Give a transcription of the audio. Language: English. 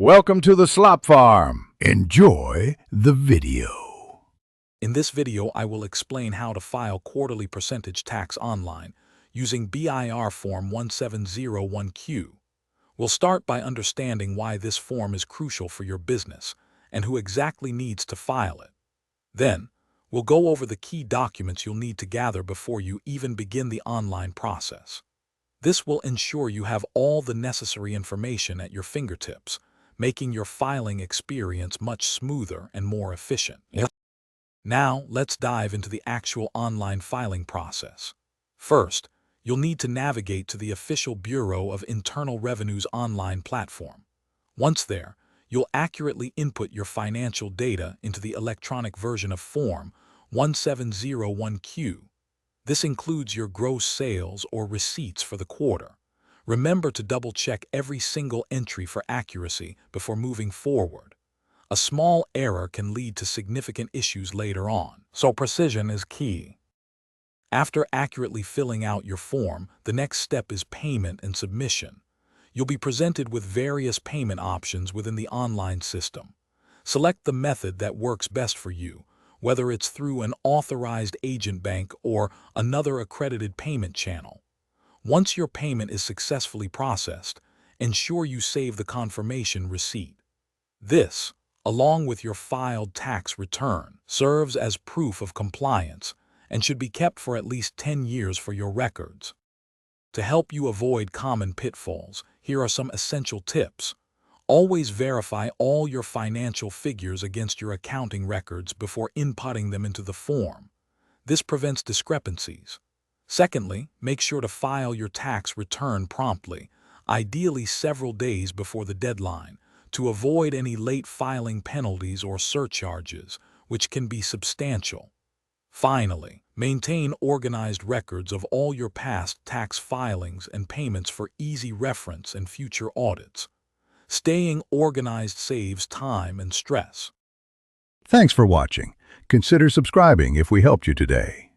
Welcome to the Slop Farm. Enjoy the video. In this video, I will explain how to file quarterly percentage tax online using BIR Form 1701Q. We'll start by understanding why this form is crucial for your business and who exactly needs to file it. Then, we'll go over the key documents you'll need to gather before you even begin the online process. This will ensure you have all the necessary information at your fingertips, making your filing experience much smoother and more efficient. Now, let's dive into the actual online filing process. First, you'll need to navigate to the official Bureau of Internal Revenue's online platform. Once there, you'll accurately input your financial data into the electronic version of Form 1701Q. This includes your gross sales or receipts for the quarter. Remember to double-check every single entry for accuracy before moving forward. A small error can lead to significant issues later on, so precision is key. After accurately filling out your form, the next step is payment and submission. You'll be presented with various payment options within the online system. Select the method that works best for you, whether it's through an authorized agent bank or another accredited payment channel. Once your payment is successfully processed, ensure you save the confirmation receipt. This, along with your filed tax return, serves as proof of compliance and should be kept for at least 10 years for your records. To help you avoid common pitfalls, here are some essential tips. Always verify all your financial figures against your accounting records before inputting them into the form. This prevents discrepancies. Secondly, make sure to file your tax return promptly, ideally several days before the deadline, to avoid any late filing penalties or surcharges, which can be substantial. Finally, maintain organized records of all your past tax filings and payments for easy reference and future audits. Staying organized saves time and stress. Thanks for watching. Consider subscribing if we helped you today.